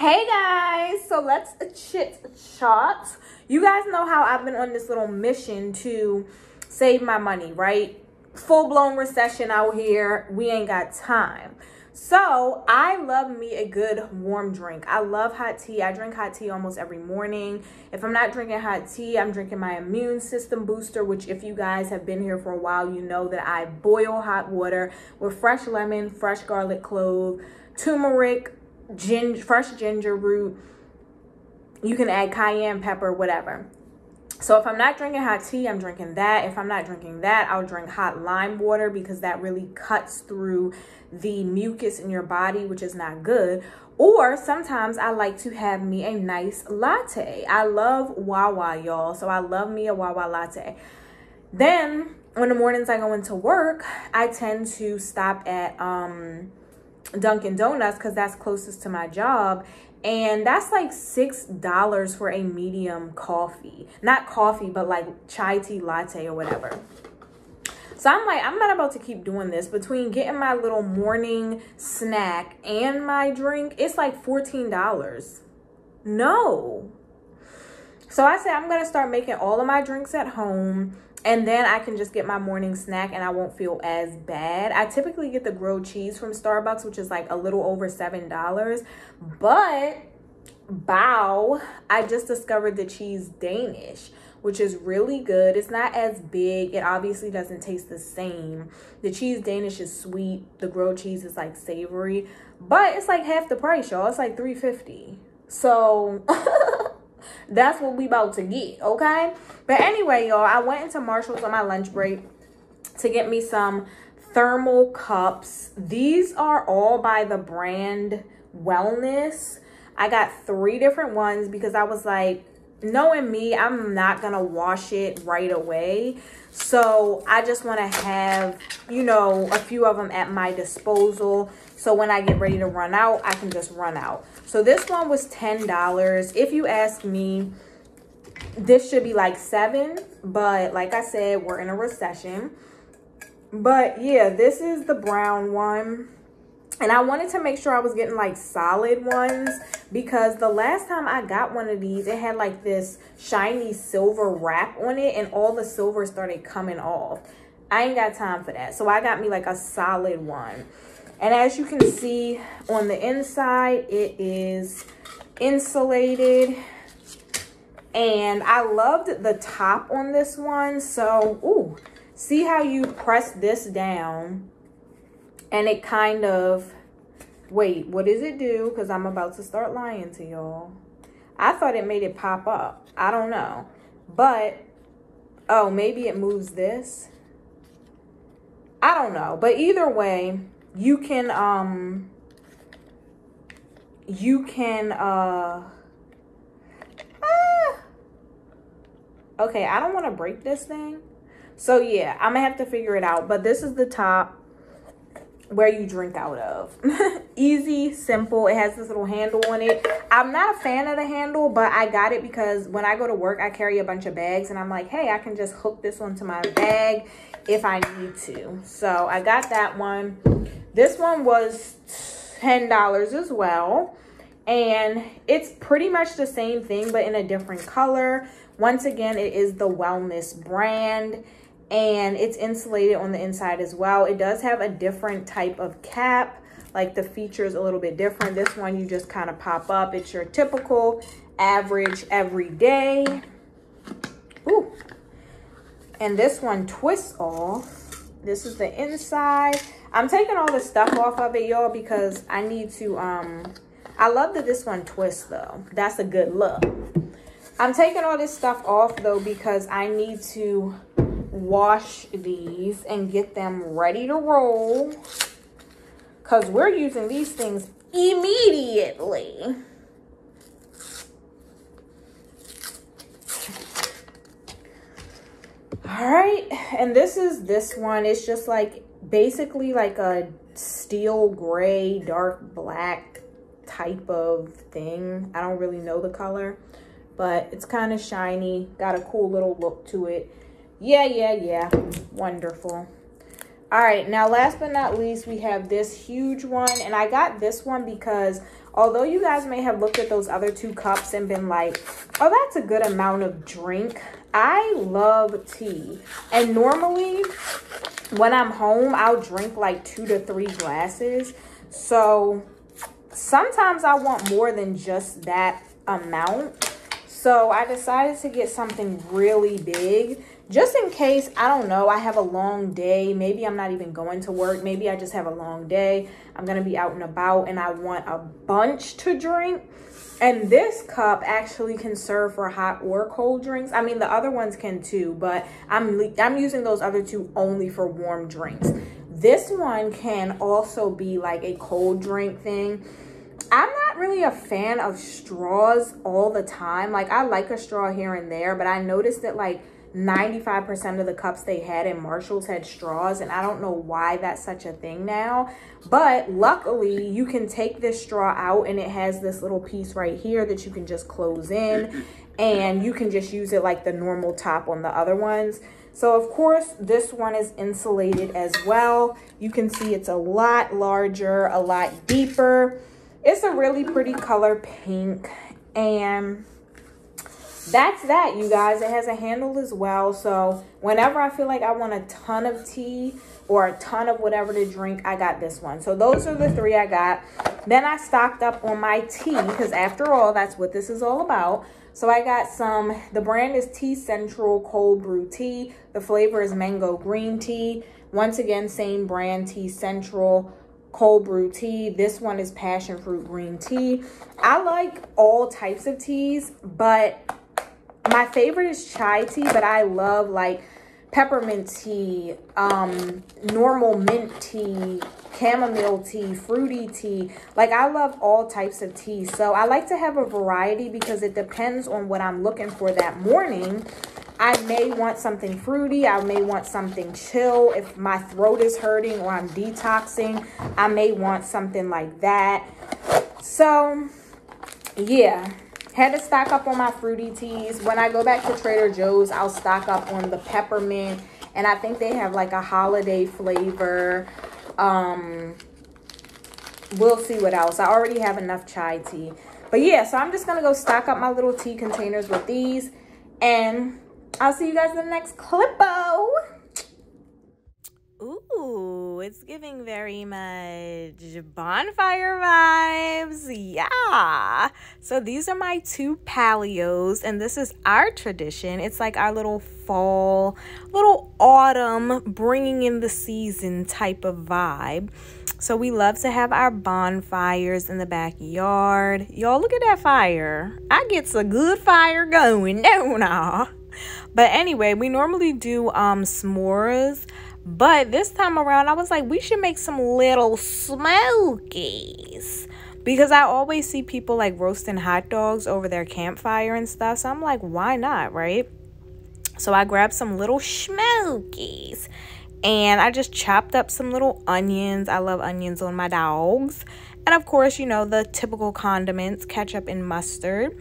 Hey guys, so let's chit chat. You guys know how I've been on this little mission to save my money, right? Full-blown recession out here. We ain't got time. So I love me a good warm drink. I love hot tea. I drink hot tea almost every morning. If I'm not drinking hot tea, I'm drinking my immune system booster, which if you guys have been here for a while, you know that I boil hot water with fresh lemon, fresh garlic clove, turmeric, fresh ginger root. You can add cayenne pepper, whatever. So if I'm not drinking hot tea, I'm drinking that. If I'm not drinking that, I'll drink hot lime water because that really cuts through the mucus in your body, which is not good. Or sometimes I like to have me a nice latte. I love Wawa, y'all. So I love me a Wawa latte. Then in the mornings I go into work, I tend to stop at Dunkin' Donuts because that's closest to my job, and that's like $6 for a medium coffee. Not coffee, but like chai tea latte or whatever. So I'm like, I'm not about to keep doing this. Between getting my little morning snack and my drink, it's like $14. No. So I said I'm gonna start making all of my drinks at home, and then I can just get my morning snack and I won't feel as bad. I typically get the grilled cheese from Starbucks, which is like a little over $7. But, bow, I just discovered the cheese Danish, which is really good. It's not as big. It obviously doesn't taste the same. The cheese Danish is sweet. The grilled cheese is like savory. But it's like half the price, y'all. It's like $3.50. So... that's what we about to get, okay? But anyway, y'all, I went into Marshall's on my lunch break to get me some thermal cups. These are all by the brand Wellness. I got 3 different ones because I was like, knowing me, I'm not gonna wash it right away. So I just want to have, you know, a few of them at my disposal. So when I get ready to run out, I can just run out. So this one was $10. If you ask me, this should be like $7. But like I said, we're in a recession. But yeah, this is the brown one. And I wanted to make sure I was getting like solid ones because the last time I got one of these, it had like this shiny silver wrap on it and all the silver started coming off. I ain't got time for that. So I got me like a solid one. And as you can see on the inside, it is insulated. And I loved the top on this one. So, ooh, see how you press this down and it kind of, wait, what does it do? Because I'm about to start lying to y'all. I thought it made it pop up. I don't know. But, oh, maybe it moves this. I don't know. But either way, you can, okay, I don't want to break this thing. So yeah, I'm gonna have to figure it out. But this is the top where you drink out of. Easy, simple. It has this little handle on it. I'm not a fan of the handle, but I got it because when I go to work, I carry a bunch of bags and I'm like, hey, I can just hook this onto my bag if I need to. So I got that one. This one was $10 as well. And it's pretty much the same thing, but in a different color. Once again, it is the Wellness brand. And it's insulated on the inside as well. It does have a different type of cap. Like the feature is a little bit different. This one you just kind of pop up. It's your typical average everyday. Ooh. And this one twists off. This is the inside. I'm taking all the stuff off of it, y'all, because I need to, I love that this one twists though. That's a good look. I'm taking all this stuff off though because I need to wash these and get them ready to roll because we're using these things immediately. All right, and this is this one. It's just like basically like a steel gray, dark black type of thing. I don't really know the color, but it's kind of shiny, got a cool little look to it. Yeah. Wonderful. All right, now last but not least, we have this huge one. And I got this one because Although you guys may have looked at those other 2 cups and been like, oh, that's a good amount of drink. I love tea. And normally when I'm home, I'll drink like 2 to 3 glasses. So sometimes I want more than just that amount. So I decided to get something really big. Just in case, I don't know, I have a long day. Maybe I'm not even going to work. Maybe I just have a long day. I'm going to be out and about and I want a bunch to drink. And this cup actually can serve for hot or cold drinks. I mean, the other ones can too, but I'm using those other 2 only for warm drinks. This one can also be like a cold drink thing. I'm not really a fan of straws all the time. Like, I like a straw here and there, but I noticed that like 95% of the cups they had in Marshall's had straws, and I don't know why that's such a thing now. But luckily you can take this straw out and it has this little piece right here that you can just close in, and you can just use it like the normal top on the other ones. So of course this one is insulated as well. You can see it's a lot larger, a lot deeper. It's a really pretty color pink, and that's that, you guys. It has a handle as well, so whenever I feel like I want a ton of tea or a ton of whatever to drink, I got this one. So those are the 3 I got. Then I stocked up on my tea, because after all, that's what this is all about. So I got some, the brand is Tea Central Cold Brew Tea. The flavor is mango green tea. Once again, same brand, Tea Central Cold Brew Tea. This one is passion fruit green tea. I like all types of teas, but my favorite is chai tea, but I love like peppermint tea, normal mint tea, chamomile tea, fruity tea. Like, I love all types of tea. So I like to have a variety because it depends on what I'm looking for that morning. I may want something fruity. I may want something chill. If my throat is hurting or I'm detoxing, I may want something like that. So yeah, had to stock up on my fruity teas. When I go back to Trader Joe's, I'll stock up on the peppermint, and I think they have like a holiday flavor. We'll see what else. I already have enough chai tea, but yeah, so I'm just gonna go stock up my little tea containers with these, and I'll see you guys in the next clippo. Ooh, it's giving very much bonfire vibes. Yeah. So these are my 2 palios, and this is our tradition. It's like our little fall, little autumn, bringing in the season type of vibe. So we love to have our bonfires in the backyard. Y'all, look at that fire. I get some good fire going, don't I? But anyway, we normally do s'mores. But this time around, I was like, we should make some little smokies. Because I always see people like roasting hot dogs over their campfire and stuff. So I'm like, why not, right? So I grabbed some little smokies. And I just chopped up some little onions. I love onions on my dogs. And of course, you know, the typical condiments, ketchup and mustard.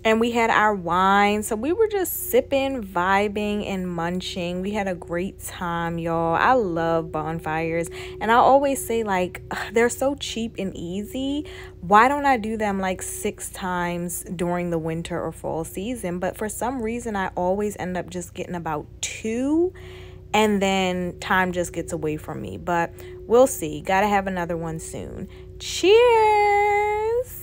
And we had our wine. So we were just sipping, vibing, and munching. We had a great time, y'all. I love bonfires. And I always say, like, they're so cheap and easy. Why don't I do them like 6 times during the winter or fall season? But for some reason, I always end up just getting about 2. And then time just gets away from me. But we'll see. Gotta have another one soon. Cheers!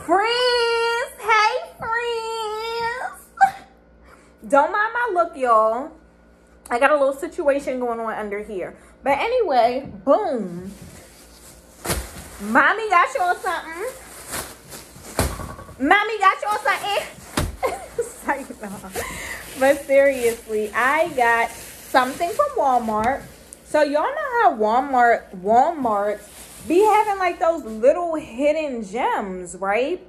Friends! Hey, friends! Don't mind my look, y'all. I got a little situation going on under here. But anyway, boom. Mommy got y'all something. Mommy got y'all something. But seriously, I got something from Walmart. So y'all know how Walmart be having like those little hidden gems, right?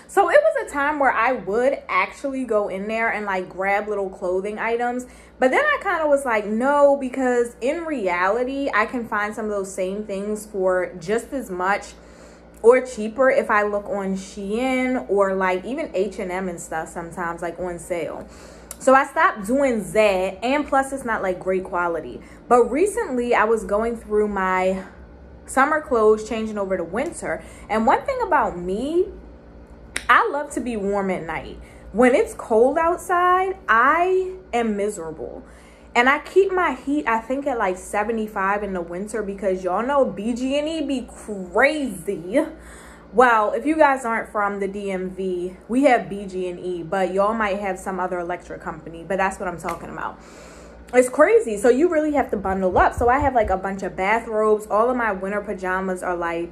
So it was a time where I would actually go in there and like grab little clothing items. But then I kind of was like, no, because in reality, I can find some of those same things for just as much or cheaper if I look on Shein or like even H&M and stuff sometimes, like on sale. So I stopped doing that, and plus it's not like great quality. But recently I was going through my summer clothes, changing over to winter. And one thing about me, I love to be warm at night. When it's cold outside, I am miserable. And I keep my heat, I think, at like 75 in the winter because y'all know BG&E be crazy. Well, if you guys aren't from the DMV, we have BG&E, but y'all might have some other electric company, but that's what I'm talking about. It's crazy. So you really have to bundle up. So I have like a bunch of bathrobes. All of my winter pajamas are like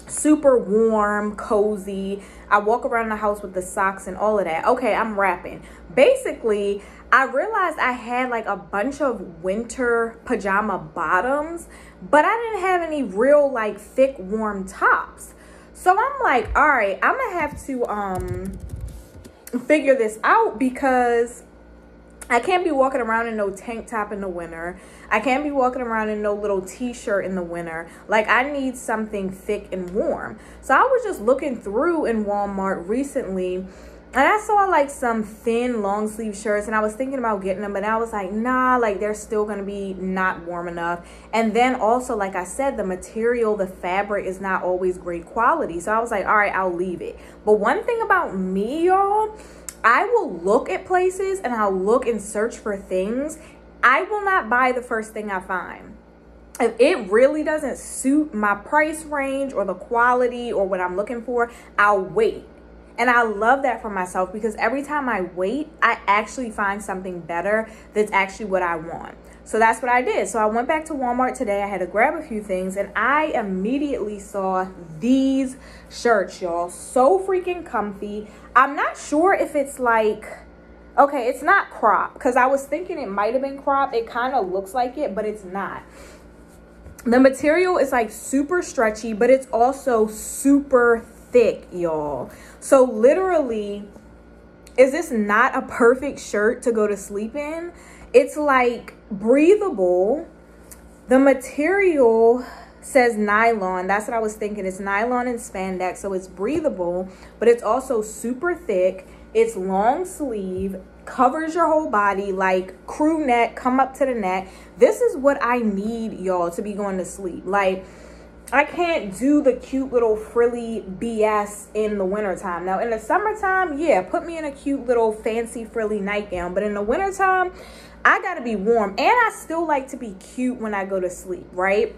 super warm, cozy. I walk around the house with the socks and all of that. Okay, I'm wrapping. Basically, I realized I had like a bunch of winter pajama bottoms, but I didn't have any real like thick warm tops. So I'm like, all right, I'm gonna have to figure this out because I can't be walking around in no tank top in the winter. I can't be walking around in no little t-shirt in the winter. Like, I need something thick and warm. So I was just looking through in Walmart recently, and I saw like some thin long sleeve shirts, and I was thinking about getting them, but I was like, nah, like they're still gonna be not warm enough. And then also, like I said, the material, the fabric is not always great quality. So I was like, all right, I'll leave it. But one thing about me, y'all, I will look at places and I'll look and search for things. I will not buy the first thing I find. If it really doesn't suit my price range or the quality or what I'm looking for, I'll wait. And I love that for myself because every time I wait, I actually find something better that's actually what I want. So that's what I did. So I went back to Walmart today. I had to grab a few things, and I immediately saw these shirts, y'all. So freaking comfy. I'm not sure if it's like, okay, it's not crop, because I was thinking it might have been crop. It kind of looks like it, but it's not. The material is like super stretchy, but it's also super thick, y'all. So literally, is this not a perfect shirt to go to sleep in? It's like breathable. The material says nylon. That's what I was thinking. It's nylon and spandex, so it's breathable, but it's also super thick. It's long sleeve, covers your whole body, like crew neck, come up to the neck. This is what I need, y'all, to be going to sleep. Like, I can't do the cute little frilly BS in the wintertime. Now, in the summertime, yeah, put me in a cute little fancy frilly nightgown. But in the wintertime, I gotta be warm. And I still like to be cute when I go to sleep, right?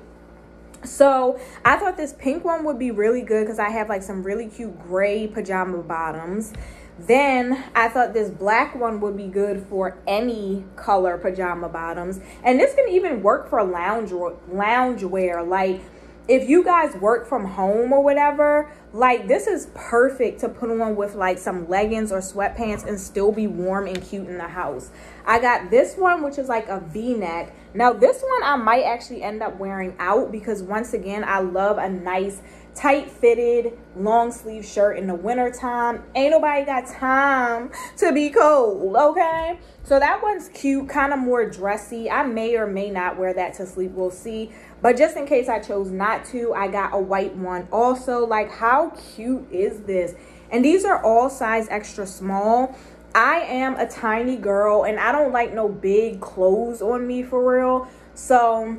So I thought this pink one would be really good because I have like some really cute gray pajama bottoms. Then I thought this black one would be good for any color pajama bottoms. And this can even work for lounge wear. Like, if you guys work from home or whatever, like, this is perfect to put on with like some leggings or sweatpants and still be warm and cute in the house. I got this one, which is like a V-neck. Now this one I might actually end up wearing out because, once again, I love a nice tight fitted long sleeve shirt in the winter time. Ain't nobody got time to be cold, okay? So that one's cute, kind of more dressy. I may or may not wear that to sleep, we'll see. But just in case I chose not to, I got a white one also. Like, how cute is this? And these are all size extra small. I am a tiny girl and I don't like no big clothes on me for real. So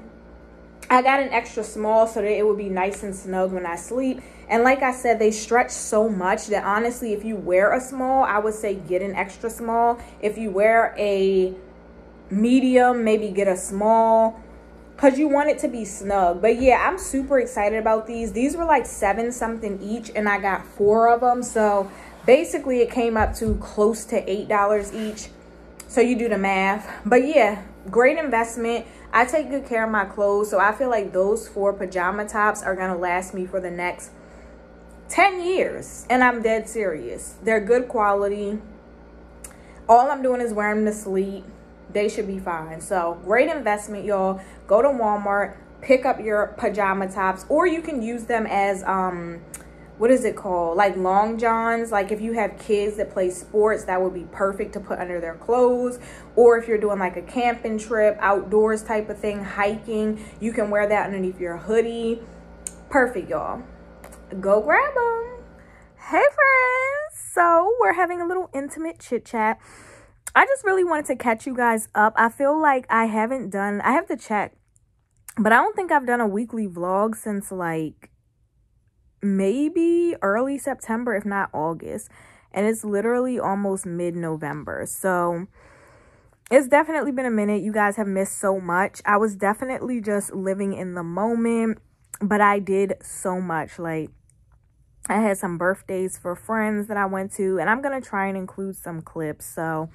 I got an extra small so that it would be nice and snug when I sleep. And like I said, they stretch so much that honestly, if you wear a small, I would say get an extra small. If you wear a medium, maybe get a small, because you want it to be snug. But yeah, I'm super excited about these. These were like $7 something each, and I got 4 of them. So basically it came up to close to $8 each. So you do the math. But yeah, great investment. I take good care of my clothes, so I feel like those 4 pajama tops are gonna last me for the next 10 years. And I'm dead serious. They're good quality. All I'm doing is wearing them to sleep. They should be fine. So great investment, y'all. Go to Walmart, pick up your pajama tops, or you can use them as what is it called, like long johns. Like if you have kids that play sports, that would be perfect to put under their clothes. Or if you're doing like a camping trip, outdoors type of thing, hiking, you can wear that underneath your hoodie. Perfect, y'all. Go grab them. Hey friends, so we're having a little intimate chit chat. I just really wanted to catch you guys up. I feel like I have to check, but I don't think I've done a weekly vlog since like maybe early September, if not August. And it's literally almost mid-November. So it's definitely been a minute. You guys have missed so much. I was definitely just living in the moment, but I did so much. Like, I had some birthdays for friends that I went to, and I'm going to try and include some clips. So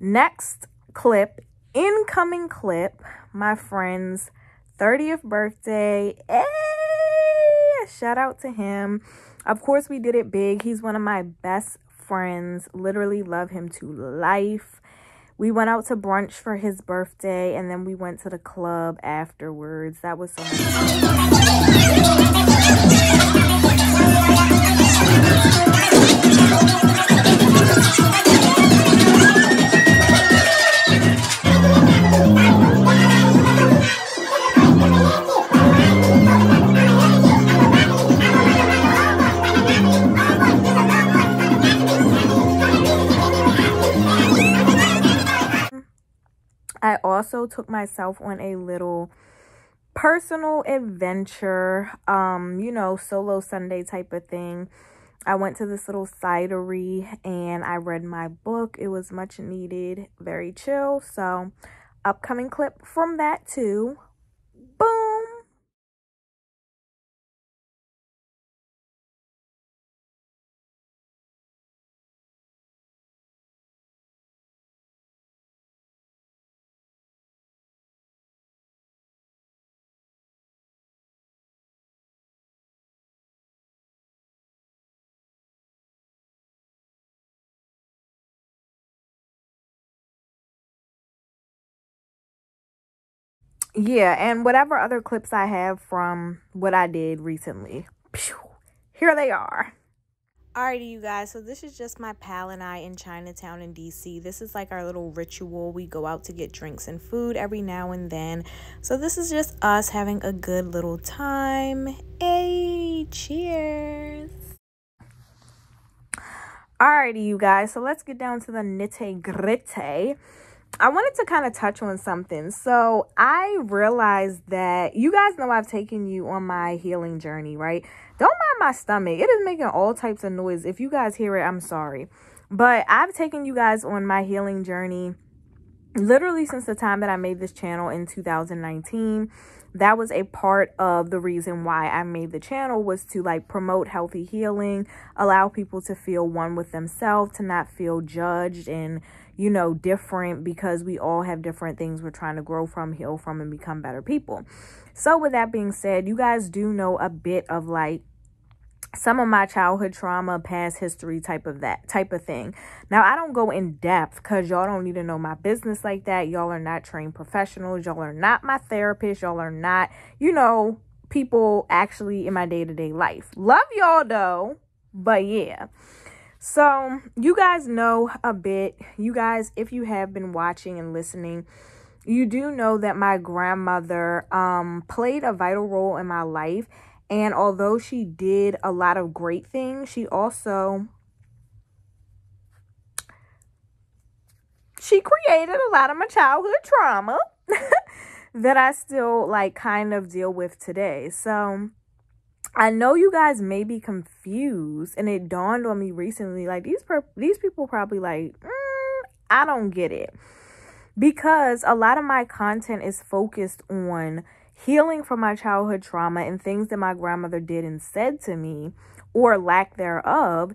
next clip, incoming clip, my friend's 30th birthday. Hey, shout out to him. Of course, we did it big. He's one of my best friends. Literally love him to life. We went out to brunch for his birthday, and then we went to the club afterwards. That was so much I also took myself on a little personal adventure, you know, solo Sunday type of thing. I went to this little cidery and I read my book. It was much needed, very chill. So, upcoming clip from that too. Boom. Yeah, and whatever other clips I have from what I did recently, here they are. Alrighty, you guys, so this is just my pal and I in Chinatown in DC. This is like our little ritual. We go out to get drinks and food every now and then. So this is just us having a good little time. Hey, cheers. Alrighty, you guys, so let's get down to the nitty-gritty. I wanted to kind of touch on something. So I realized that you guys know I've taken you on my healing journey, right? Don't mind my stomach. It is making all types of noise. If you guys hear it, I'm sorry. But I've taken you guys on my healing journey literally since the time that I made this channel in 2019. That was a part of the reason why I made the channel, was to like promote healthy healing, allow people to feel one with themselves, to not feel judged and, you know, different, because we all have different things we're trying to grow from, heal from, and become better people. So with that being said, you guys do know a bit of like some of my childhood trauma, past history type of thing. Now, I don't go in depth because y'all don't need to know my business like that. Y'all are not trained professionals. Y'all are not my therapist. Y'all are not, you know, people actually in my day-to-day life. Love y'all though, but yeah. So you guys know a bit. You guys, if you have been watching and listening, you do know that my grandmother played a vital role in my life. And although she did a lot of great things, she created a lot of my childhood trauma that I still like kind of deal with today. So I know you guys may be confused, and it dawned on me recently, like these people probably like, I don't get it. Because a lot of my content is focused on healing from my childhood trauma and things that my grandmother did and said to me, or lack thereof.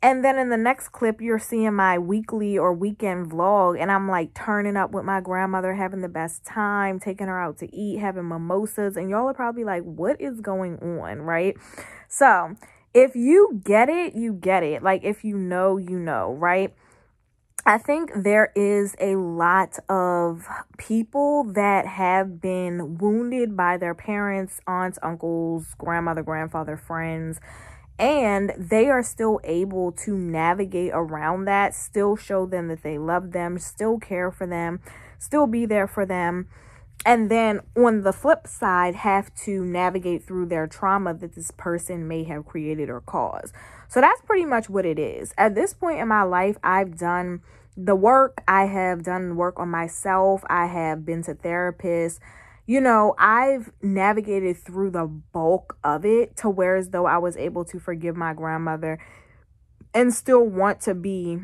And then in the next clip, you're seeing my weekly or weekend vlog, and I'm like turning up with my grandmother, having the best time, taking her out to eat, having mimosas, and y'all are probably like, what is going on, right? So if you get it, you get it. Like, if you know, you know, right? I think there is a lot of people that have been wounded by their parents, aunts, uncles, grandmother, grandfather, friends, and they are still able to navigate around that, still show them that they love them, still care for them, still be there for them. And then on the flip side, have to navigate through their trauma that this person may have created or caused. So that's pretty much what it is. At this point in my life, I've done the work. I have done work on myself. I have been to therapists. You know, I've navigated through the bulk of it to where as though I was able to forgive my grandmother and still want to be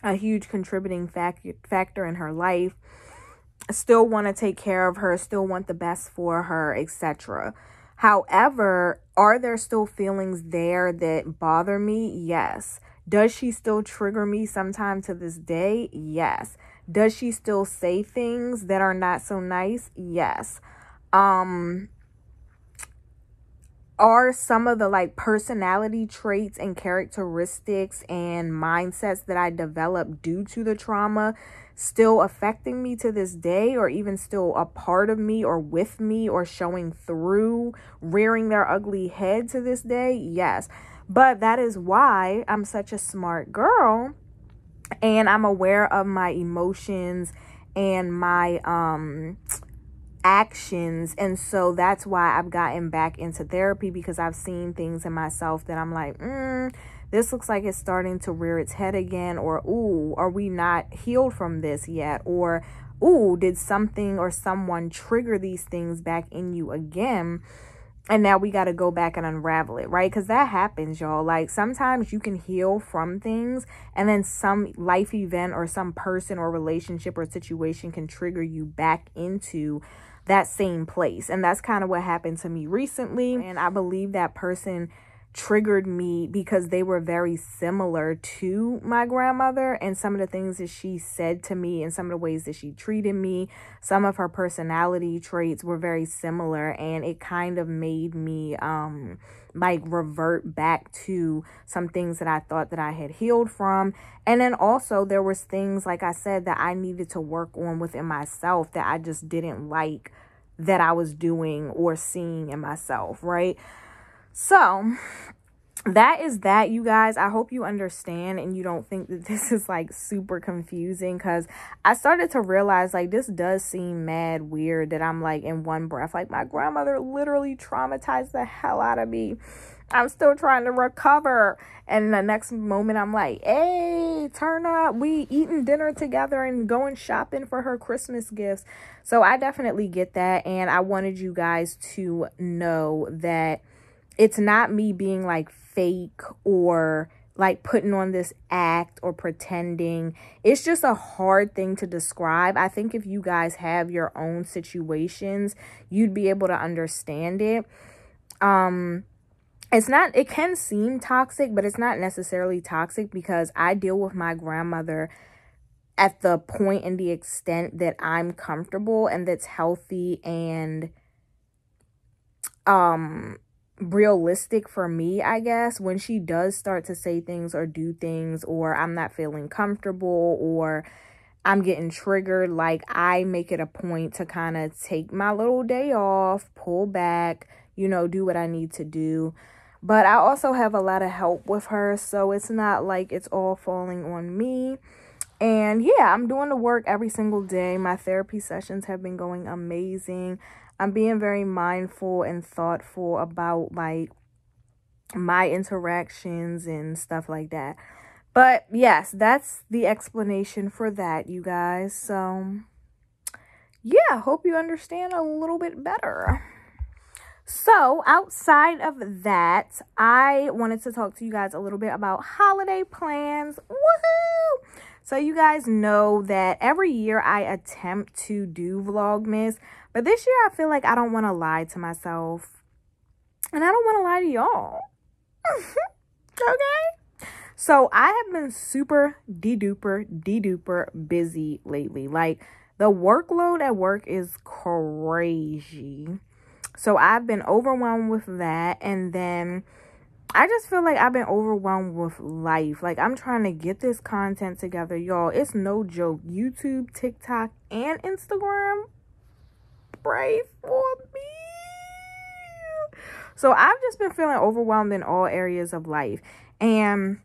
a huge contributing factor in her life. Still want to take care of her, still want the best for her, etc. However, are there still feelings there that bother me? Yes. Does she still trigger me sometime to this day? Yes. Does she still say things that are not so nice? Yes. Are some of the like personality traits and characteristics and mindsets that I developed due to the trauma still affecting me to this day, or even still a part of me or with me or showing through, rearing their ugly head to this day? Yes. But that is why I'm such a smart girl and I'm aware of my emotions and my actions. And so that's why I've gotten back into therapy, because I've seen things in myself that I'm like, this looks like it's starting to rear its head again, or ooh, are we not healed from this yet? Or ooh, did something or someone trigger these things back in you again? And now we got to go back and unravel it, right? Because that happens, y'all. Like sometimes you can heal from things and then some life event or some person or relationship or situation can trigger you back into that same place. And that's kind of what happened to me recently. And I believe that person triggered me because they were very similar to my grandmother, and some of the things that she said to me and some of the ways that she treated me, some of her personality traits were very similar, and it kind of made me like revert back to some things that I thought that I had healed from. And then also there was things, like I said, that I needed to work on within myself that I just didn't like that I was doing or seeing in myself, right? So that is that, you guys. I hope you understand and you don't think that this is like super confusing, because I started to realize like this does seem mad weird that I'm like in one breath like my grandmother literally traumatized the hell out of me. I'm still trying to recover, and the next moment I'm like, hey, turn up, we eating dinner together and going shopping for her Christmas gifts. So I definitely get that, and I wanted you guys to know that it's not me being like fake or like putting on this act or pretending. It's just a hard thing to describe. I think if you guys have your own situations, you'd be able to understand it. It can seem toxic, but it's not necessarily toxic, because I deal with my grandmother at the point and the extent that I'm comfortable and that's healthy and realistic for me, I guess. When she does start to say things or do things, or I'm not feeling comfortable or I'm getting triggered, like I make it a point to kind of take my little day off, pull back, you know, do what I need to do. But I also have a lot of help with her, so it's not like it's all falling on me. And yeah, I'm doing the work every single day. My therapy sessions have been going amazing. I'm being very mindful and thoughtful about like my interactions and stuff like that. But yes, that's the explanation for that, you guys. So yeah, hope you understand a little bit better. So outside of that, I wanted to talk to you guys a little bit about holiday plans. Woohoo! So you guys know that every year I attempt to do Vlogmas, but this year I feel like I don't want to lie to myself, and I don't want to lie to y'all. Okay? So I have been super de-duper busy lately. Like the workload at work is crazy. So I've been overwhelmed with that, and then I just feel like I've been overwhelmed with life. Like I'm trying to get this content together, y'all. It's no joke. YouTube, TikTok, and Instagram, pray for me. So I've just been feeling overwhelmed in all areas of life. And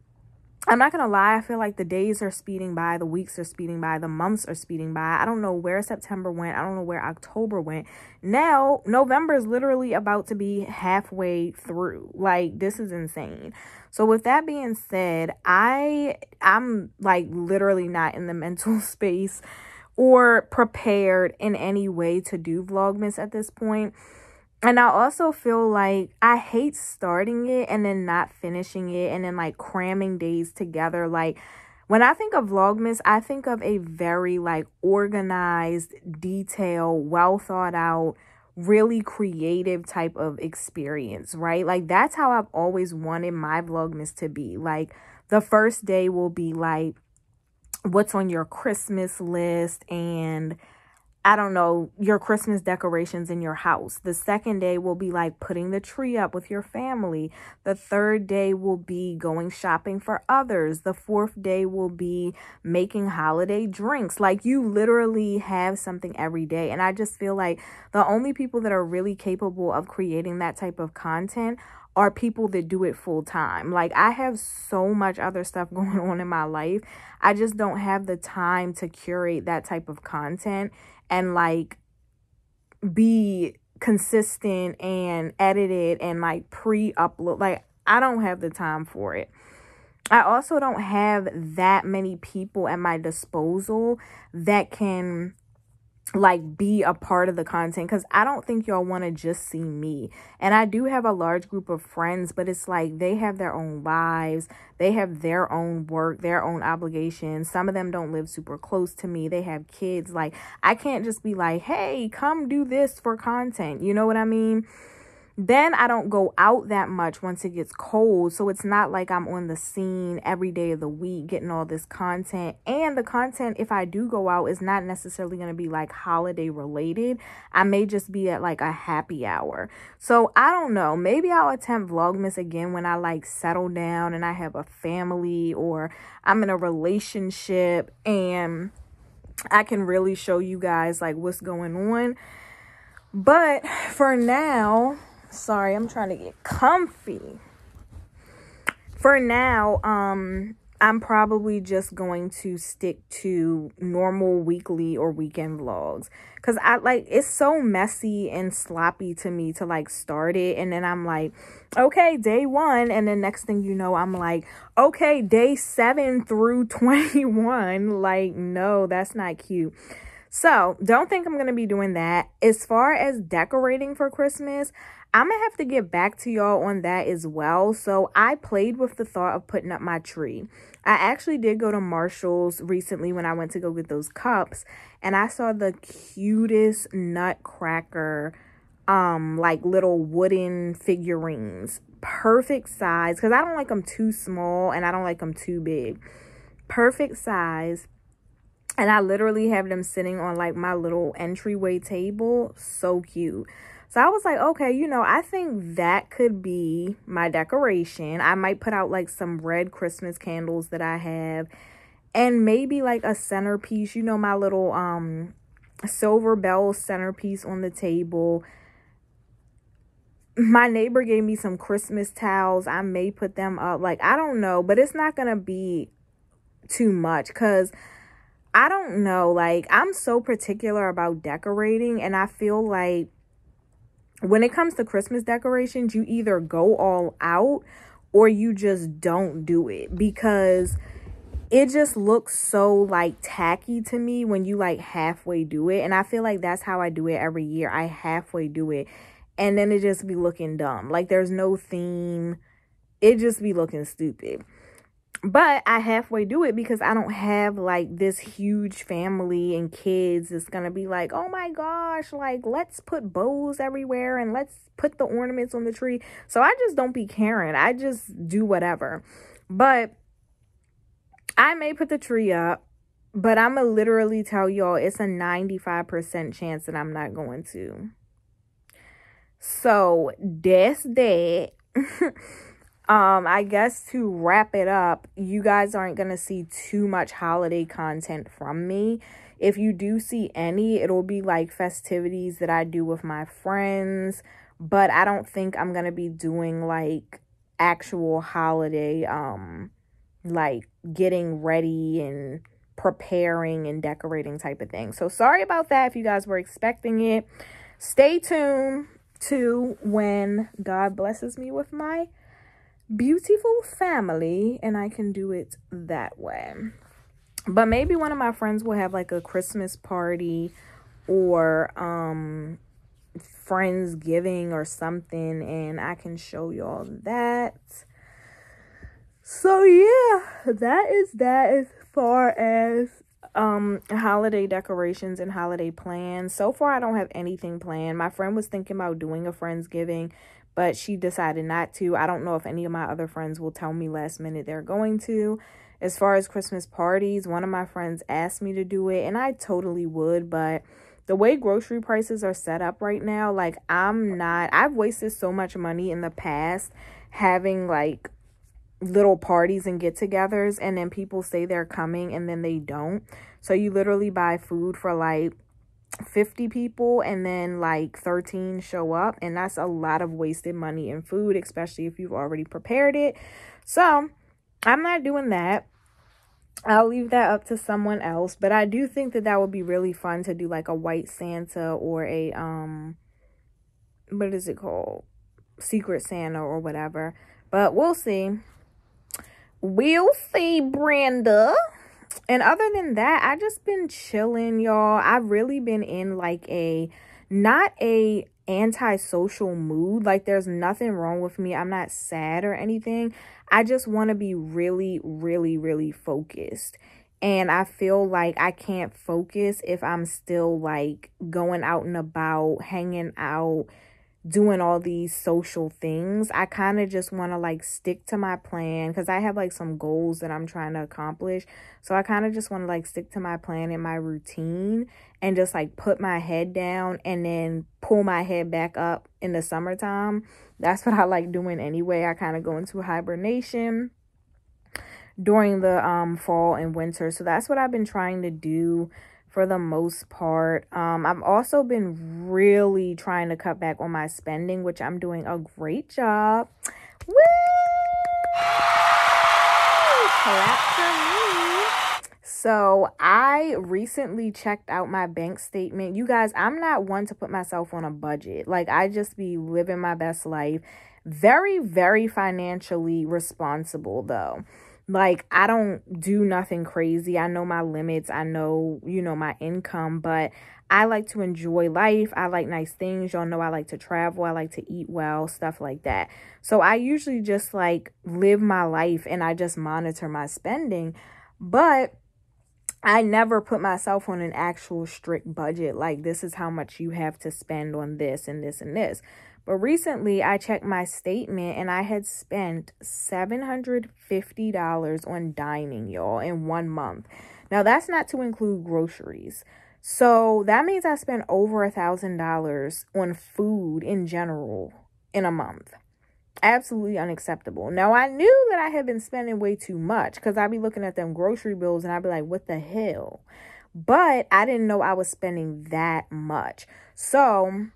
I'm not gonna lie, I feel like the days are speeding by, the weeks are speeding by, the months are speeding by. I don't know where September went. I don't know where October went. Now, November is literally about to be halfway through. Like, this is insane. So with that being said, I'm like literally not in the mental space or prepared in any way to do Vlogmas at this point. And I also feel like I hate starting it and then not finishing it and then like cramming days together. Like, when I think of Vlogmas, I think of a very like organized, detailed, well thought out, really creative type of experience, right? Like, that's how I've always wanted my Vlogmas to be. Like, the first day will be like what's on your Christmas list and I don't know, your Christmas decorations in your house. The second day will be like putting the tree up with your family. The third day will be going shopping for others. The fourth day will be making holiday drinks. Like, you literally have something every day. And I just feel like the only people that are really capable of creating that type of content are people that do it full time. Like, I have so much other stuff going on in my life. I just don't have the time to curate that type of content and like be consistent and edit it and like pre-upload. Like, I don't have the time for it. I also don't have that many people at my disposal that can like be a part of the content, because I don't think y'all want to just see me. And I do have a large group of friends, but it's like they have their own lives, they have their own work, their own obligations. Some of them don't live super close to me, they have kids. Like, I can't just be like, hey, come do this for content, you know what I mean? Then I don't go out that much once it gets cold. So it's not like I'm on the scene every day of the week getting all this content. And the content, if I do go out, is not necessarily going to be like holiday related. I may just be at like a happy hour. So I don't know. Maybe I'll attempt Vlogmas again when I like settle down and I have a family or I'm in a relationship and I can really show you guys like what's going on. But for now, sorry, I'm trying to get comfy. For now, I'm probably just going to stick to normal weekly or weekend vlogs. Because it's so messy and sloppy to me to like start it. And then I'm like, okay, day 1. And then next thing you know, I'm like, okay, day 7 through 21. Like, no, that's not cute. So don't think I'm going to be doing that. As far as decorating for Christmas, I'm going to have to get back to y'all on that as well. So I played with the thought of putting up my tree. I actually did go to Marshall's recently when I went to go get those cups. And I saw the cutest nutcracker, like little wooden figurines. Perfect size. Because I don't like them too small and I don't like them too big. Perfect size. And I literally have them sitting on like my little entryway table. So cute. So I was like, okay, you know, I think that could be my decoration. I might put out like some red Christmas candles that I have. And maybe like a centerpiece, you know, my little silver bell centerpiece on the table. My neighbor gave me some Christmas towels. I may put them up. Like, I don't know. But it's not going to be too much because I don't know. Like, I'm so particular about decorating. And I feel like when it comes to Christmas decorations, you either go all out or you just don't do it, because it just looks so like tacky to me when you like halfway do it. And I feel like that's how I do it every year. I halfway do it and then it just be looking dumb. Like, there's no theme. It just be looking stupid. But I halfway do it because I don't have like this huge family and kids that's gonna be like, oh my gosh, like, let's put bows everywhere and let's put the ornaments on the tree. So I just don't be caring. I just do whatever. But I may put the tree up, but I'm gonna literally tell y'all it's a 95% chance that I'm not going to. So that's that. I guess to wrap it up, you guys aren't going to see too much holiday content from me. If you do see any, it'll be like festivities that I do with my friends. But I don't think I'm going to be doing like actual holiday like getting ready and preparing and decorating type of thing. So sorry about that if you guys were expecting it. Stay tuned to when God blesses me with my beautiful family and I can do it that way. But maybe one of my friends will have like a Christmas party or Friendsgiving or something, and I can show y'all that. So yeah, that is that as far as holiday decorations and holiday plans. So far I don't have anything planned. My friend was thinking about doing a Friendsgiving, but she decided not to. I don't know if any of my other friends will tell me last minute they're going to. As far as Christmas parties, one of my friends asked me to do it, and I totally would, but the way grocery prices are set up right now, like I've wasted so much money in the past having like little parties and get-togethers, and then people say they're coming and then they don't. So you literally buy food for like 50 people and then like 13 show up, and that's a lot of wasted money in food, especially if you've already prepared it. So I'm not doing that. I'll leave that up to someone else, but I do think that that would be really fun to do like a white Santa or a what is it called, Secret Santa or whatever. But we'll see. We'll see, Brenda. And other than that, I just been chilling, y'all. I've really been in like not a antisocial mood. Like there's nothing wrong with me. I'm not sad or anything. I just want to be really, really, really focused. And I feel like I can't focus if I'm still like going out and about, hanging out, doing all these social things. I kind of just want to like stick to my plan because I have like some goals that I'm trying to accomplish. So I kind of just want to like stick to my plan and my routine and just like put my head down and then pull my head back up in the summertime. That's what I like doing anyway. I kind of go into hibernation during the fall and winter. So that's what I've been trying to do for the most part. I've also been really trying to cut back on my spending, which I'm doing a great job. Woo! Clap for me. So I recently checked out my bank statement. You guys, I'm not one to put myself on a budget. Like I just be living my best life. Very, very financially responsible though. Like, I don't do nothing crazy. I know my limits. I know, my income, but I like to enjoy life. I like nice things. Y'all know I like to travel. I like to eat well, stuff like that. So I usually just like live my life and I just monitor my spending. But I never put myself on an actual strict budget. Like, this is how much you have to spend on this and this and this. But recently, I checked my statement and I had spent $750 on dining, y'all, in 1 month. Now, that's not to include groceries. So that means I spent over $1,000 on food in general in a month. Absolutely unacceptable. Now, I knew that I had been spending way too much because I'd be looking at them grocery bills and I'd be like, what the hell? But I didn't know I was spending that much. So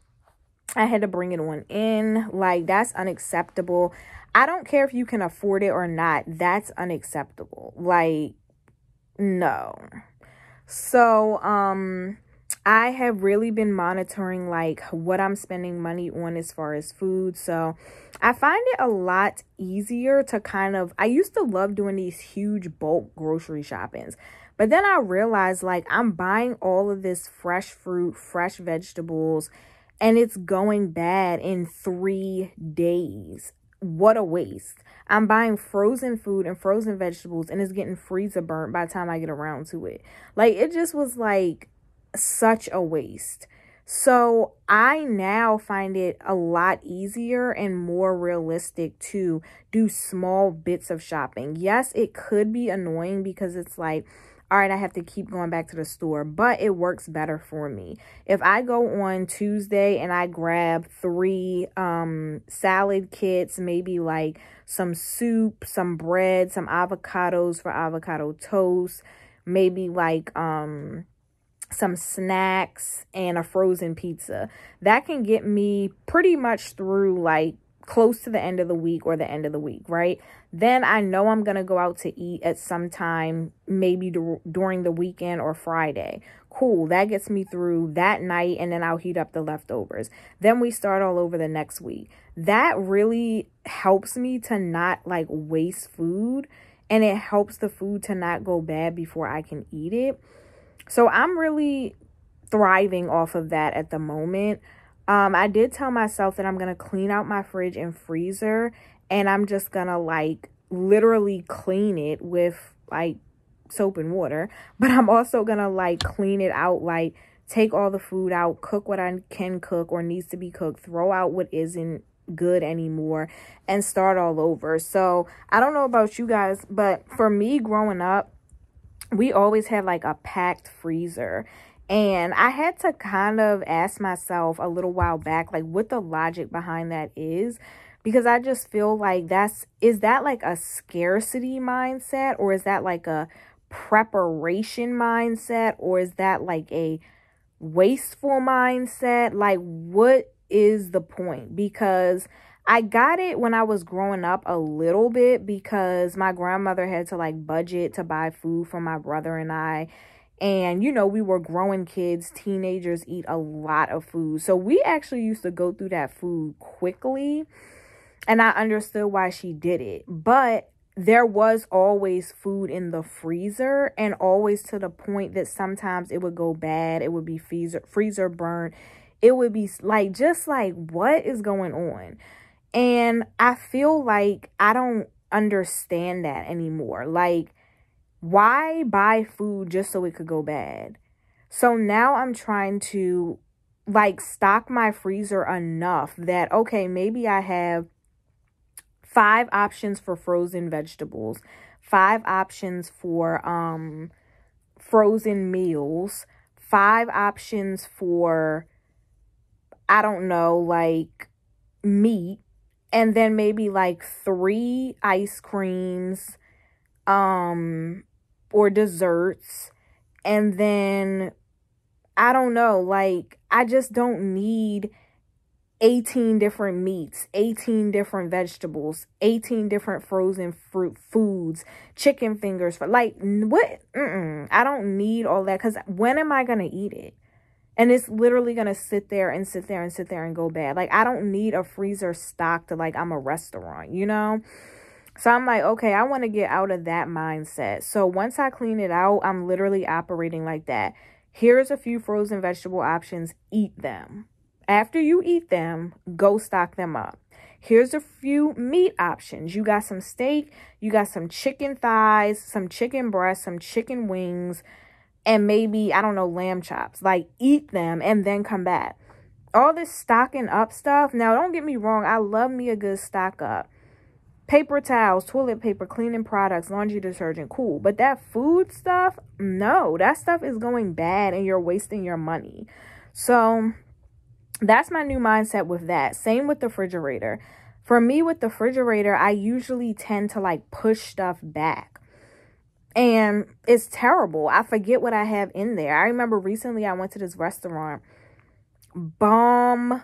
I had to bring it on in. Like, that's unacceptable. I don't care if you can afford it or not. That's unacceptable. Like, no. So, I have really been monitoring like what I'm spending money on as far as food. So I find it a lot easier to I used to love doing these huge bulk grocery shoppings. But then I realized like I'm buying all of this fresh fruit, fresh vegetables, and it's going bad in 3 days. What a waste. I'm buying frozen food and frozen vegetables and it's getting freezer burnt by the time I get around to it. Like, it just was like such a waste. So I now find it a lot easier and more realistic to do small bits of shopping. Yes, it could be annoying because it's like, all right, I have to keep going back to the store, but it works better for me. If I go on Tuesday and I grab 3 salad kits, maybe like some soup, some bread, some avocados for avocado toast, maybe like some snacks and a frozen pizza, that can get me pretty much through like close to the end of the week or the end of the week, right? Then I know I'm going to go out to eat at some time, maybe during the weekend or Friday. Cool. That gets me through that night, and then I'll heat up the leftovers. Then we start all over the next week. That really helps me to not like waste food, and it helps the food to not go bad before I can eat it. So I'm really thriving off of that at the moment. I did tell myself that I'm going to clean out my fridge and freezer, and I'm just going to like literally clean it with like soap and water, but I'm also going to like clean it out, like take all the food out, cook what I can cook or needs to be cooked, throw out what isn't good anymore, and start all over. So I don't know about you guys, but for me growing up, we always had like a packed freezer. And I had to kind of ask myself a little while back, like what the logic behind that is, because I just feel like is that like a scarcity mindset, or is that like a preparation mindset, or is that like a wasteful mindset? Like, what is the point? Because I got it when I was growing up a little bit, because my grandmother had to like budget to buy food for my brother and I. And, you know, we were growing kids, teenagers eat a lot of food. So we actually used to go through that food quickly. And I understood why she did it. But there was always food in the freezer, and always to the point that sometimes it would go bad. It would be freezer burnt. It would be like, just like, what is going on? And I feel like I don't understand that anymore. Like, why buy food just so it could go bad? So now I'm trying to like stock my freezer enough that, okay, maybe I have 5 options for frozen vegetables, 5 options for frozen meals, 5 options for, I don't know, like meat, and then maybe like 3 ice creams, or desserts, and then I don't know, like I just don't need 18 different meats, 18 different vegetables, 18 different frozen fruit foods, chicken fingers, for like what? I don't need all that, because when am I gonna eat it? And it's literally gonna sit there and sit there and sit there and go bad. Like, I don't need a freezer stocked like I'm a restaurant, you know? So I'm like, okay, I want to get out of that mindset. So once I clean it out, I'm literally operating like that. Here's a few frozen vegetable options. Eat them. After you eat them, go stock them up. Here's a few meat options. You got some steak, you got some chicken thighs, some chicken breasts, some chicken wings, and maybe, I don't know, lamb chops. Like, eat them and then come back. All this stocking up stuff. Now, don't get me wrong. I love me a good stock up. Paper towels, toilet paper, cleaning products, laundry detergent, cool. But that food stuff, no, that stuff is going bad and you're wasting your money. So that's my new mindset with that. Same with the refrigerator. For me with the refrigerator, I usually tend to like push stuff back. And it's terrible. I forget what I have in there. I remember recently I went to this restaurant. Bomb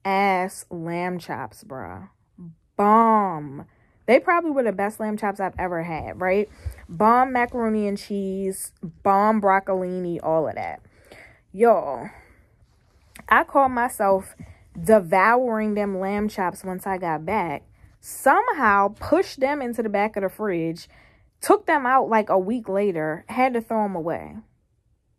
ass lamb chops, bruh. Bomb. They probably were the best lamb chops I've ever had, right? Bomb macaroni and cheese, bomb broccolini, all of that. Y'all, I called myself devouring them lamb chops once I got back. Somehow pushed them into the back of the fridge, took them out like a week later, had to throw them away.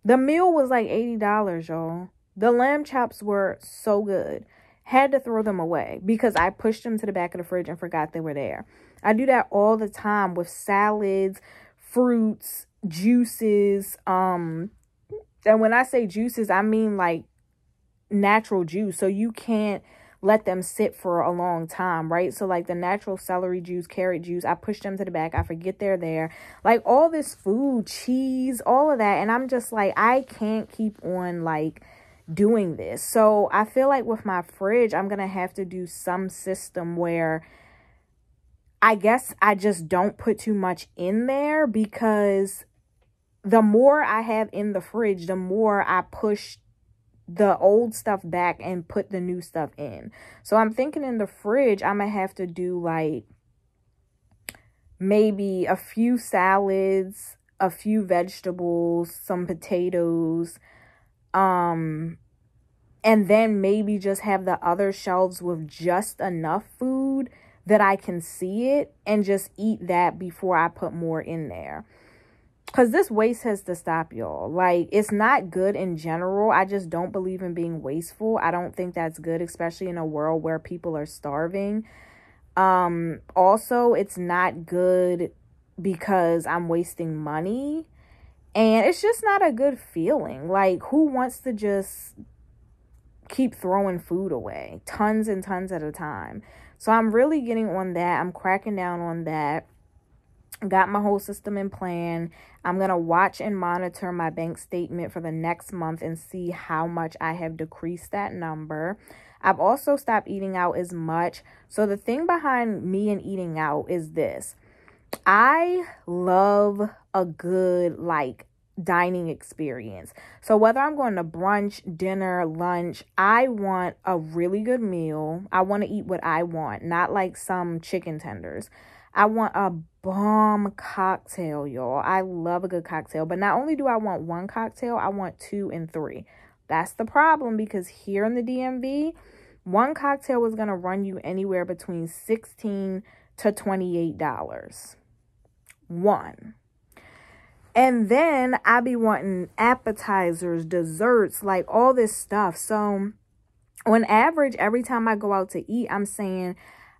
The meal was like $80, y'all. The lamb chops were so good. Had to throw them away because I pushed them to the back of the fridge and forgot they were there. I do that all the time with salads, fruits, juices. And when I say juices, I mean like natural juice. So you can't let them sit for a long time, right? So like the natural celery juice, carrot juice, I push them to the back. I forget they're there. Like all this food, cheese, all of that. And I'm just like, I can't keep on like doing this. So I feel like with my fridge, I'm gonna have to do some system where I guess I just don't put too much in there, because the more I have in the fridge, the more I push the old stuff back and put the new stuff in. So I'm thinking in the fridge, I'm going to have to do like maybe a few salads, a few vegetables, some potatoes, and then maybe just have the other shelves with just enough food that I can see it and just eat that before I put more in there. Because this waste has to stop, y'all. Like, it's not good in general. I just don't believe in being wasteful. I don't think that's good, especially in a world where people are starving. Also, it's not good because I'm wasting money. And it's just not a good feeling. Like, who wants to just keep throwing food away? Tons and tons at a time. So I'm really getting on that. I'm cracking down on that. Got my whole system in plan. I'm going to watch and monitor my bank statement for the next month and see how much I have decreased that number. I've also stopped eating out as much. So the thing behind me and eating out is this. I love a good, like, dining experience. So whether I'm going to brunch, dinner, lunch, I want a really good meal. I want to eat what I want, not like some chicken tenders. I want a bomb cocktail, y'all. I love a good cocktail. But not only do I want one cocktail, I want 2 and 3. That's the problem, because here in the DMV, one cocktail is going to run you anywhere between $16 to $28. One. And then I be wanting appetizers, desserts, like all this stuff. So on average, every time I go out to eat, I'm saying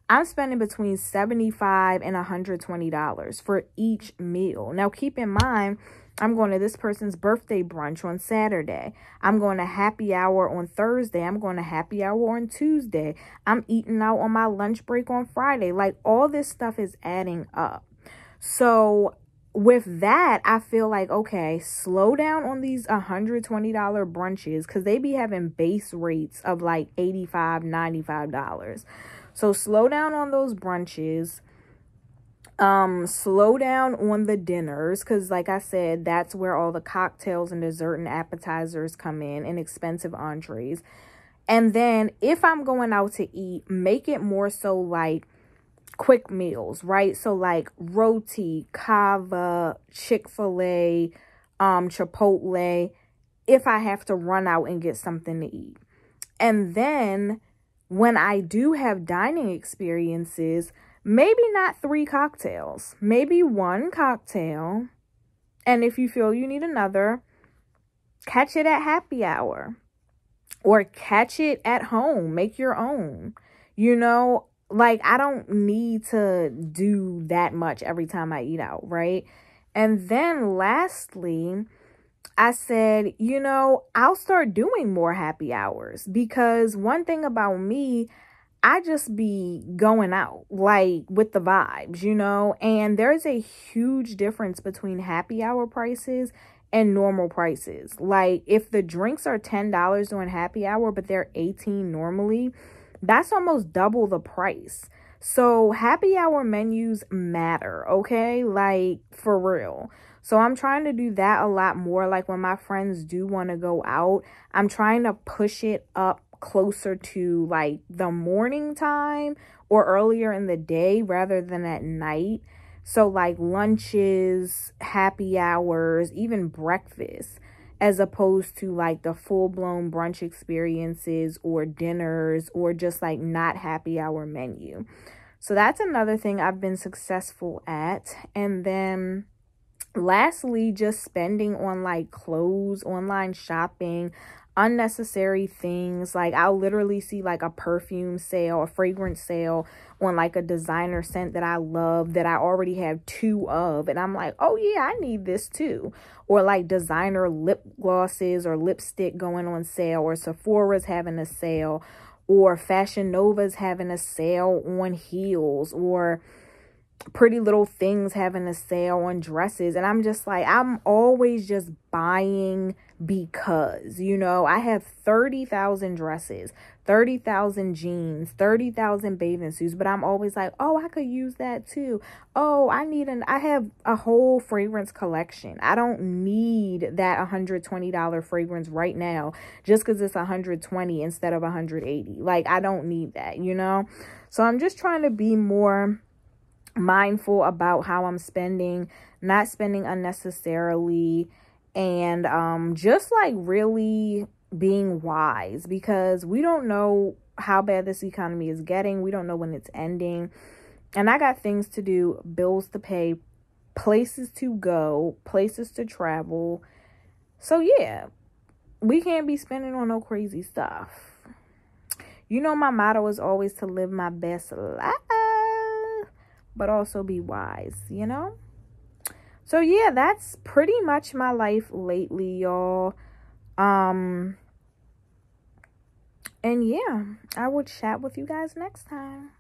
I'm spending between $75 and $120 for each meal. Now, keep in mind, I'm going to this person's birthday brunch on Saturday. I'm going to happy hour on Thursday. I'm going to happy hour on Tuesday. I'm eating out on my lunch break on Friday. Like, all this stuff is adding up. So with that, I feel like, okay, slow down on these $120 brunches, because they be having base rates of like $85, $95. So slow down on those brunches. Slow down on the dinners, because like I said, that's where all the cocktails and dessert and appetizers come in, and expensive entrees. And then if I'm going out to eat, make it more so like quick meals, right? So like roti, kava, Chick-fil-A, Chipotle, if I have to run out and get something to eat. And then when I do have dining experiences, maybe not 3 cocktails, maybe 1 cocktail. And if you feel you need another, catch it at happy hour or catch it at home, make your own, you know. Like, I don't need to do that much every time I eat out, right? And then lastly, I said, you know, I'll start doing more happy hours, because one thing about me, I just be going out, like, with the vibes, you know, and there's a huge difference between happy hour prices and normal prices. Like, if the drinks are $10 during happy hour, but they're $18 normally, that's almost double the price. So happy hour menus matter, okay? Like, for real. So I'm trying to do that a lot more. Like, when my friends do want to go out, I'm trying to push it up closer to like the morning time or earlier in the day rather than at night. So like lunches, happy hours, even breakfast, as opposed to like the full-blown brunch experiences or dinners or just like not happy hour menu. So that's another thing I've been successful at. And then lastly, just spending on like clothes, online shopping, unnecessary things. Like, I'll literally see like a perfume sale, a fragrance sale on like a designer scent that I love, that I already have 2 of, and I'm like, oh yeah, I need this too. Or like designer lip glosses or lipstick going on sale, or Sephora's having a sale, or Fashion Nova's having a sale on heels, or Pretty Little Things having a sale on dresses. And I'm just like, I'm always just buying because, you know, I have 30,000 dresses, 30,000 jeans, 30,000 bathing suits, but I'm always like, oh, I could use that too. Oh, I have a whole fragrance collection. I don't need that $120 fragrance right now just because it's $120 instead of $180. Like, I don't need that, you know? So I'm just trying to be more mindful about how I'm spending, not spending unnecessarily, and just like really being wise, because we don't know how bad this economy is getting. We don't know when it's ending, and I got things to do, bills to pay, places to go, places to travel. So yeah, we can't be spending on no crazy stuff. You know, my motto is always to live my best life, but also be wise, you know? So yeah, that's pretty much my life lately, y'all. And yeah, I will chat with you guys next time.